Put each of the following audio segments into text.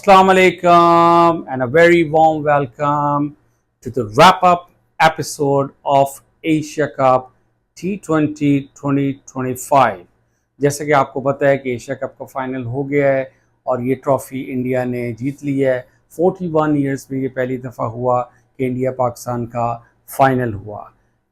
Assalamu alaikum and a very warm welcome to the wrap-up episode of Asia Cup T20 2025। जैसे कि आपको पता है कि एशिया कप का फाइनल हो गया है और ये ट्रॉफ़ी इंडिया ने जीत ली है। 41 ईयर्स में ये पहली दफ़ा हुआ कि इंडिया पाकिस्तान का फाइनल हुआ।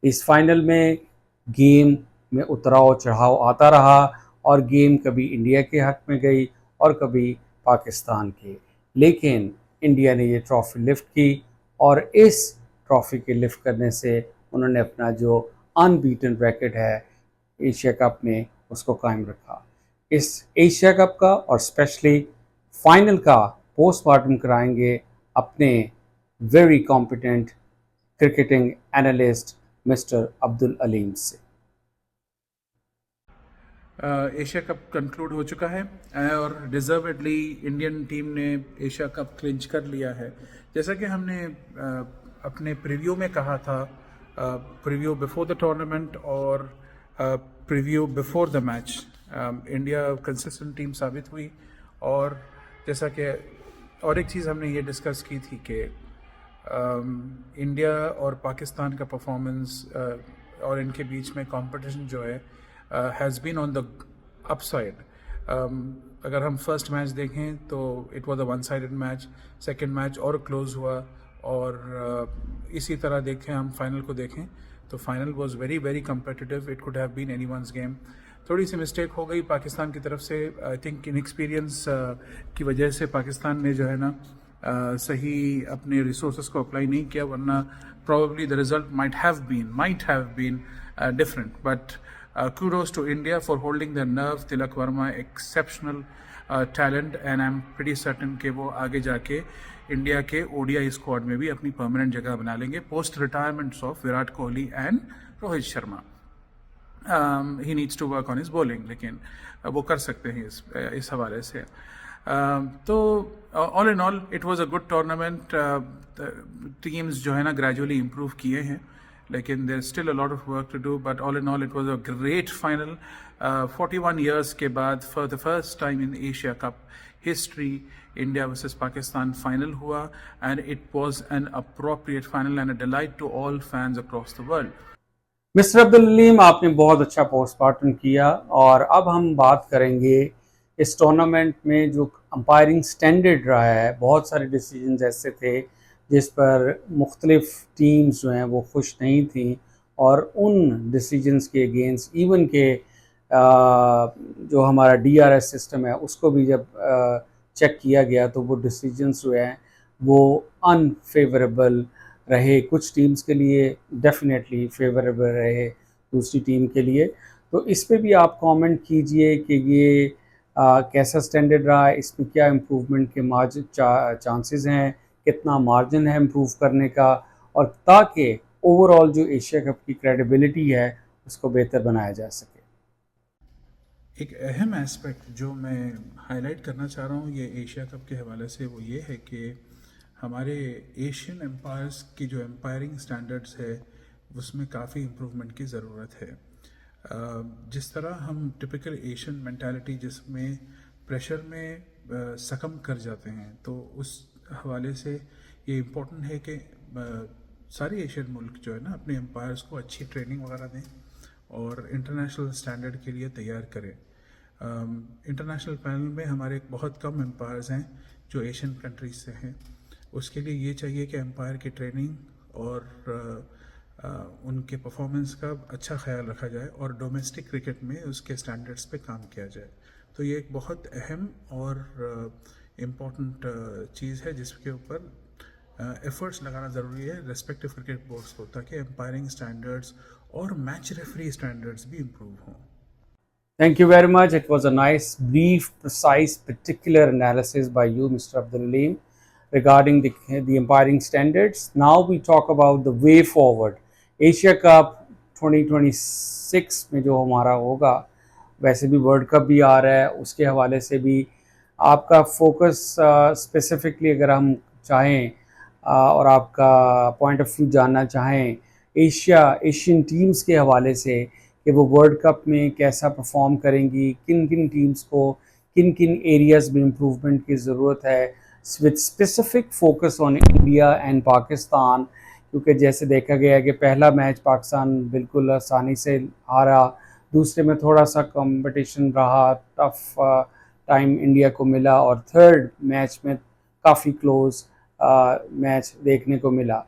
इस फाइनल में गेम में उतराव चढ़ाव आता रहा और गेम कभी इंडिया के हक़ में गई और कभी पाकिस्तान के, लेकिन इंडिया ने ये ट्रॉफ़ी लिफ्ट की और इस ट्रॉफ़ी के लिफ्ट करने से उन्होंने अपना जो अनबीटन रैकेट है एशिया कप में उसको कायम रखा। इस एशिया कप का और स्पेशली फाइनल का पोस्टमार्टम कराएंगे अपने very competent cricketing analyst mister Abdul Aleem से। एशिया कप कंक्लूड हो चुका है और डिज़र्वेडली इंडियन टीम ने एशिया कप क्लिंच कर लिया है। जैसा कि हमने अपने प्रीव्यू में कहा था, प्रीव्यू बिफोर द टूर्नामेंट और preview before the match, India consistent team साबित हुई। और जैसा कि और एक चीज़ हमने ये डिस्कस की थी कि इंडिया और पाकिस्तान का परफॉर्मेंस और इनके बीच में कंपटीशन जो है has been on the upside. अगर हम फर्स्ट मैच देखें तो it was a one sided match, second match और क्लोज हुआ, और इसी तरह देखें हम फाइनल को देखें तो final was very very competitive. It could have been anyone's game. थोड़ी सी मिस्टेक हो गई पाकिस्तान की तरफ से। आई थिंक इनएक्सपीरियंस की वजह से पाकिस्तान ने जो है ना सही अपने रिसोर्सेज को अप्लाई नहीं किया, वरना probably the result might have been different. But kudos to India for holding their nerve. Tilak Verma, exceptional talent, and I'm pretty certain कि वो आगे जाके इंडिया के ODI स्क्वाड में भी अपनी परमानेंट जगह बना लेंगे post retirements of Virat Kohli and Rohit Sharma. He needs to work on his bowling, लेकिन वो कर सकते हैं इस हवाले से। तो all in all it was a good tournament. Teams जो है ना ग्रेजुअली इम्प्रूव किए हैं, लेकिन there still a lot of work to do, but all in all it was a great final. 41 years के बाद for the first time in Asia cup history India versus Pakistan final हुआ, and it was an appropriate final and a delight to all fans across the world. Mister Abdul Aleem, आपने बहुत अच्छा postmortem किया और अब हम बात करेंगे इस टूर्नामेंट में जो अंपायरिंग स्टैंडर्ड रहा है। बहुत सारे डिसीजंस ऐसे थे जिस पर मुख्तलिफ टीम्स जो हैं वो खुश नहीं थी, और उन डिसीजंस के अगेंस्ट इवन के जो हमारा DRS सिस्टम है उसको भी जब चेक किया गया तो वो डिसीजंस जो हैं वो अनफेवरेबल रहे। कुछ टीम्स के लिए डेफिनेटली फेवरेबल रहे, दूसरी टीम के लिए। तो इस पे भी आप कमेंट कीजिए कि ये कैसा स्टैंडर्ड रहा है, इसमें क्या इम्प्रूवमेंट के चांसेस हैं, कितना मार्जिन है इम्प्रूव करने का, और ताकि ओवरऑल जो एशिया कप की क्रेडिबिलिटी है उसको बेहतर बनाया जा सके। एक अहम एस्पेक्ट जो मैं हाईलाइट करना चाह रहा हूँ ये एशिया कप के हवाले से, वो ये है कि हमारे एशियन एम्पायर्स की जो एम्पायरिंग स्टैंडर्ड्स है उसमें काफ़ी इम्प्रूवमेंट की ज़रूरत है। जिस तरह हम टिपिकल एशियन मेंटालिटी जिसमें प्रेशर में सकम कर जाते हैं, तो उस हवाले से ये इम्पोर्टेंट है कि सारे एशियन मुल्क जो है ना अपने एम्पायर्स को अच्छी ट्रेनिंग वगैरह दें और इंटरनेशनल स्टैंडर्ड के लिए तैयार करें। इंटरनेशनल पैनल में हमारे बहुत कम एम्पायर्स हैं जो एशियन कंट्रीज से हैं। उसके लिए ये चाहिए कि एम्पायर की ट्रेनिंग और उनके परफॉर्मेंस का अच्छा ख्याल रखा जाए और डोमेस्टिक क्रिकेट में उसके स्टैंडर्ड्स पे काम किया जाए। तो ये एक बहुत अहम और इम्पॉर्टेंट चीज़ है जिसके ऊपर एफर्ट्स लगाना ज़रूरी है रेस्पेक्टिव क्रिकेट बोर्ड्स को, ताकि एम्पायरिंग स्टैंडर्ड्स और मैच रेफरी स्टैंडर्ड्स भी इम्प्रूव हों। Thank you very much. It was a nice, brief, precise, particular analysis by you, Mr. Abdul Aleem, regarding the umpiring standards. Now we talk about the way forward. Asia Cup 2026 में जो हमारा होगा, वैसे भी world cup भी आ रहा है, उसके हवाले से भी आपका फोकस स्पेसिफिकली अगर हम चाहें और आपका पॉइंट ऑफ व्यू जानना चाहें एशियन टीम्स के हवाले से कि वो वर्ल्ड कप में कैसा परफॉर्म करेंगी, किन किन टीम्स को किन किन एरियाज़ में इम्प्रूवमेंट की ज़रूरत है, with specific focus on India and Pakistan, क्योंकि जैसे देखा गया है कि पहला मैच पाकिस्तान बिल्कुल आसानी से हारा, दूसरे में थोड़ा सा कंपटीशन रहा, टफ टाइम इंडिया को मिला, और थर्ड मैच में काफ़ी क्लोज मैच देखने को मिला।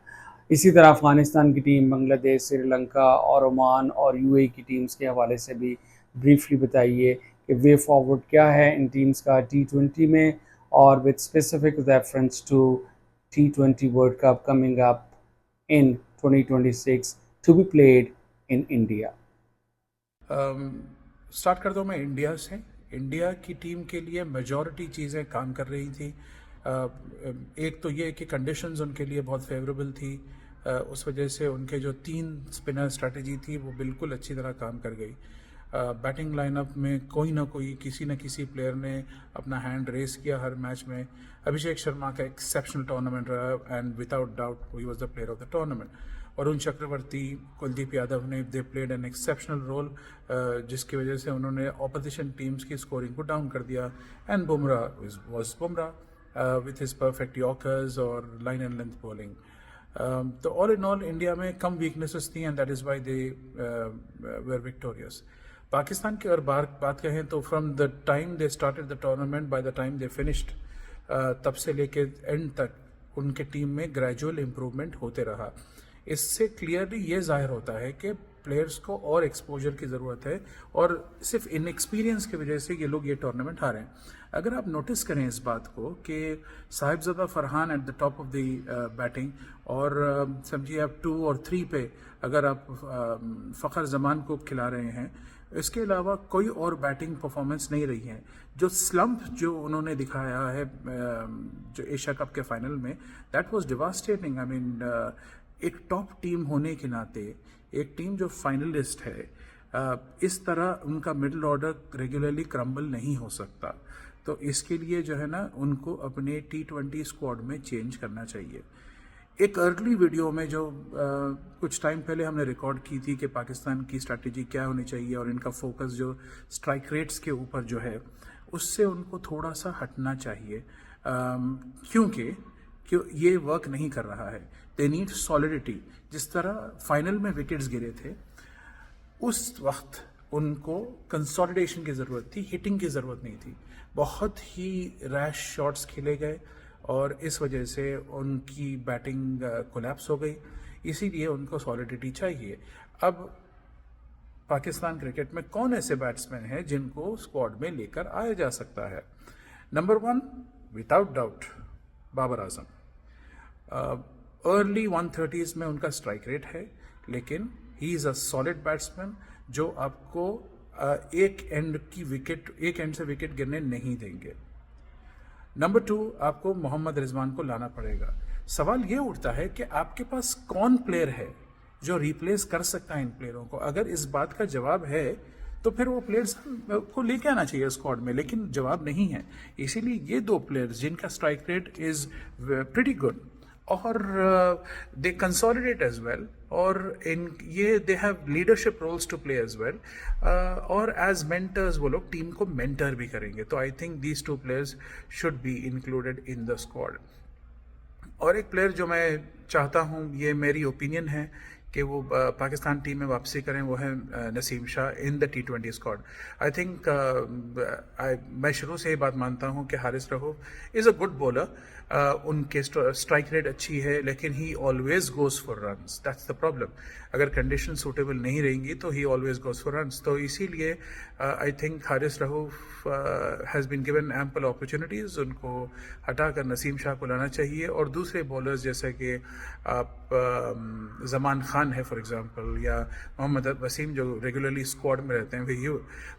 इसी तरह अफ़गानिस्तान की टीम, बांग्लादेश, श्रीलंका और ओमान और यूएई की टीम्स के हवाले से भी ब्रीफली बताइए कि वे फॉरवर्ड क्या है इन टीम्स का T20 में, और with specific reference to T20 world cup coming up in 2026 to be played in India. Start करता हूँ मैं इंडिया से। इंडिया की टीम के लिए मेजॉरिटी चीज़ें काम कर रही थी। एक तो ये कि कंडीशंस उनके लिए बहुत फेवरेबल थी, उस वजह से उनके जो 3 स्पिनर स्ट्रेटजी थी वो बिल्कुल अच्छी तरह काम कर गई। बैटिंग लाइनअप में कोई ना कोई, किसी न किसी प्लेयर ने अपना हैंड रेस किया हर मैच में। अभिषेक शर्मा का एक्सेप्शनल टूर्नामेंट रहा and without doubt he was the player of the tournament. Varun Chakravarthy, Kuldeep Yadav ने they played an exceptional role, जिसकी वजह से उन्होंने ऑपोजिशन टीम्स की स्कोरिंग को डाउन कर दिया। And Bumrah was Bumrah with his perfect yorkers और लाइन एंड लेंथ बॉलिंग। तो ऑल इन ऑल इंडिया में कम वीकनेसेस थी and that is why they were victorious. Pakistan की अगर बात कहें तो from the time they started the tournament, by the time they finished, तब से लेके एंड तक उनके टीम में ग्रेजुअल इम्प्रूवमेंट होते रहा। इससे क्लियरली ये जाहिर होता है कि प्लेयर्स को और एक्सपोजर की ज़रूरत है, और सिर्फ इनएक्सपीरियंस की वजह से ये लोग ये टूर्नामेंट हारे हैं। अगर आप नोटिस करें इस बात को कि Sahibzada Farhan at the top of the batting, और समझिए आप 2 और 3 पे अगर आप फ़खर जमान को खिला रहे हैं, इसके अलावा कोई और बैटिंग परफॉर्मेंस नहीं रही है। जो स्लम्प जो उन्होंने दिखाया है जो एशिया कप के फाइनल में, that was devastating. I mean, एक टॉप टीम होने के नाते, एक टीम जो फाइनलिस्ट है, इस तरह उनका मिडिल ऑर्डर रेगुलरली क्रम्बल नहीं हो सकता। तो इसके लिए जो है ना, उनको अपने T20 स्क्वाड में चेंज करना चाहिए। एक अर्ली वीडियो में जो कुछ टाइम पहले हमने रिकॉर्ड की थी कि पाकिस्तान की स्ट्रैटेजी क्या होनी चाहिए और इनका फोकस जो स्ट्राइक रेट्स के ऊपर जो है, उससे उनको थोड़ा सा हटना चाहिए, क्योंकि ये वर्क नहीं कर रहा है। They need solidity. जिस तरह फाइनल में विकेट्स गिरे थे, उस वक्त उनको कंसोलिडेशन की ज़रूरत थी, हिटिंग की ज़रूरत नहीं थी। बहुत ही रैश शॉट्स खेले गए और इस वजह से उनकी बैटिंग कोलैप्स हो गई। इसीलिए उनको सॉलिडिटी चाहिए। अब पाकिस्तान क्रिकेट में कौन ऐसे बैट्समैन हैं जिनको स्क्वाड में लेकर आया जा सकता है? Number 1 without doubt Babar Azam. Early 130s में उनका स्ट्राइक रेट है, लेकिन he is a solid batsman जो आपको एक एंड से विकेट गिरने नहीं देंगे। नंबर 2, आपको मोहम्मद रिजवान को लाना पड़ेगा। सवाल ये उठता है कि आपके पास कौन प्लेयर है जो रिप्लेस कर सकता है इन प्लेयरों को। अगर इस बात का जवाब है तो फिर वो प्लेयर्स को लेके आना चाहिए स्क्वाड में, लेकिन जवाब नहीं है। इसीलिए ये 2 प्लेयर्स जिनका strike rate is pretty good और दे कंसोलिडेट एज वेल, और इन ये they have leadership roles to play as well, और एज मेंटर्स वो लोग टीम को मेंटर भी करेंगे। तो I think these 2 players should be included in the squad. और एक प्लेयर जो मैं चाहता हूँ, ये मेरी ओपिनियन है कि वो पाकिस्तान टीम में वापसी करें, वो है Naseem Shah in the T20 squad. I think मैं शुरू से ही बात मानता हूँ कि Haris Rauf is a good bowler. उनके स्ट्राइक रेट अच्छी है, लेकिन he always goes for runs. That's the problem. अगर कंडीशन सूटेबल नहीं रहेंगी तो he always goes for runs. तो इसीलिए I think Haris Rauf has been given ample opportunities. उनको हटाकर नसीम शाह को लाना चाहिए, और दूसरे बॉलर्स जैसे कि आप जमान खान है फॉर एग्जांपल, या मोहम्मद वसीम जो रेगुलरली स्क्वाड में रहते हैं,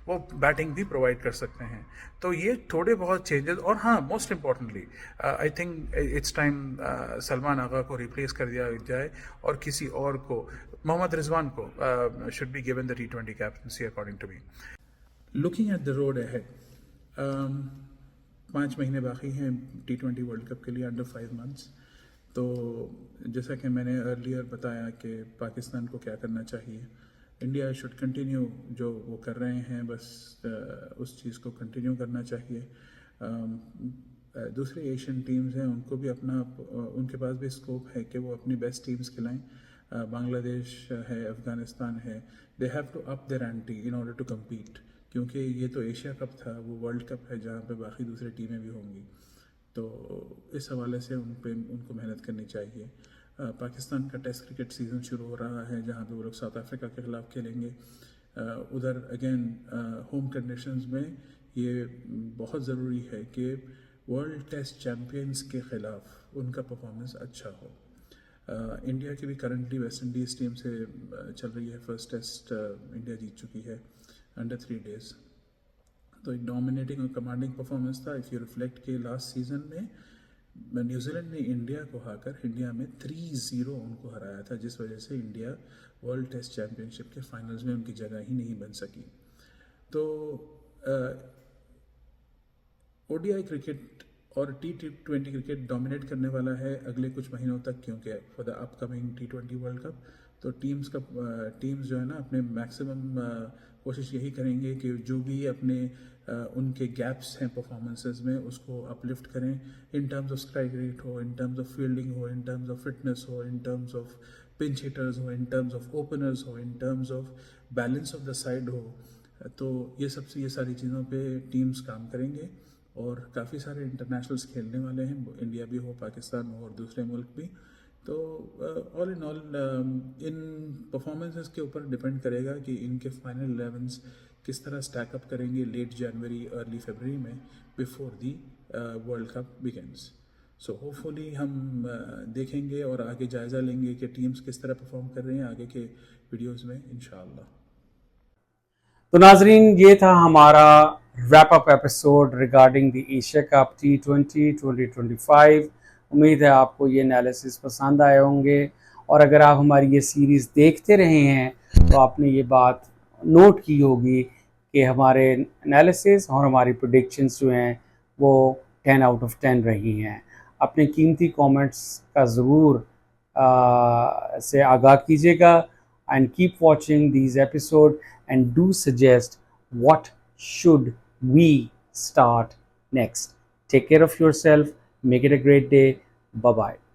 वो बैटिंग भी प्रोवाइड कर सकते हैं। तो ये थोड़े बहुत चेंजेस। और हाँ, most importantly I think it's time Salman Agha को रिप्लेस कर दिया जाए और किसी और को, मोहम्मद रिजवान को should be given the T20 captaincy according to me. Looking at the road ahead, 5 महीने बाकी हैं T20 वर्ल्ड कप के लिए, अंडर 5 मंथ्स। तो जैसा कि मैंने अर्लियर बताया कि पाकिस्तान को क्या करना चाहिए, इंडिया शुड कंटिन्यू जो वो कर रहे हैं, बस उस चीज़ को कंटिन्यू करना चाहिए। दूसरे एशियन टीम्स हैं उनको भी अपना उनके पास भी स्कोप है कि वो अपनी बेस्ट टीम्स खिलाएं. बांग्लादेश है, अफ़गानिस्तान है, they have to up their ante in order to compete, क्योंकि ये तो एशिया कप था, वो वर्ल्ड कप है जहाँ पे बाकी दूसरी टीमें भी होंगी. तो इस हवाले से उनको मेहनत करनी चाहिए. पाकिस्तान का टेस्ट क्रिकेट सीज़न शुरू हो रहा है जहाँ पे वो लोग साउथ अफ्रीका के ख़िलाफ़ खेलेंगे. उधर अगेन होम कंडीशंस में ये बहुत ज़रूरी है कि वर्ल्ड टेस्ट चैम्पियंस के ख़िलाफ़ उनका परफॉर्मेंस अच्छा हो. इंडिया की भी करंटली वेस्ट इंडीज़ टीम से चल रही है. फर्स्ट टेस्ट इंडिया जीत चुकी है अंडर 3 डेज़. तो एक डोमिनेटिंग और कमांडिंग परफॉर्मेंस था. इफ़ यू रिफ्लेक्ट के लास्ट सीज़न में न्यूजीलैंड ने इंडिया को हारकर इंडिया में 3-0 उनको हराया था, जिस वजह से इंडिया वर्ल्ड टेस्ट चैम्पियनशिप के फाइनल्स में उनकी जगह ही नहीं बन सकी. तो ओडीआई क्रिकेट और T20 क्रिकेट डोमिनेट करने वाला है अगले कुछ महीनों तक, क्योंकि for the upcoming T20 world cup तो टीम्स जो है ना अपने मैक्सिमम कोशिश यही करेंगे कि जो भी अपने उनके गैप्स हैं परफॉर्मेंसेस में उसको अपलिफ्ट करें, in terms of strike rate हो, इन टर्म्स ऑफ फील्डिंग हो, इन टर्म्स ऑफ फिटनेस हो, in terms of pinch hitters हो, इन टर्म्स ऑफ ओपनर्स हो, in terms of balance of the side हो. तो ये सारी चीज़ों पे टीम्स काम करेंगे और काफ़ी सारे इंटरनेशनल्स खेलने वाले हैं, इंडिया भी हो, पाकिस्तान हो और दूसरे मुल्क भी. तो all in all in performances के ऊपर डिपेंड करेगा कि इनके फाइनल 11s किस तरह स्टैक अप करेंगे लेट जनवरी अर्ली फरवरी में before the world cup begins. So hopefully हम देखेंगे और आगे जायज़ा लेंगे कि टीम्स किस तरह परफॉर्म कर रहे हैं आगे के वीडियोज़ में इंशाअल्लाह. तो नाजरीन, ये था हमारा wrap up episode regarding the Asia cup T20 2025. उम्मीद है आपको ये एनालिसिस पसंद आए होंगे, और अगर आप हमारी ये सीरीज़ देखते रहे हैं तो आपने ये बात नोट की होगी कि हमारे एनालिसिस और हमारी प्रेडिक्शंस जो हैं वो 10 आउट ऑफ 10 रही हैं. अपने कीमती कमेंट्स का ज़रूर से आगाह कीजिएगा, and keep watching these episodes and do suggest what should we start next. Take care of yourself. Make it a great day. Bye bye.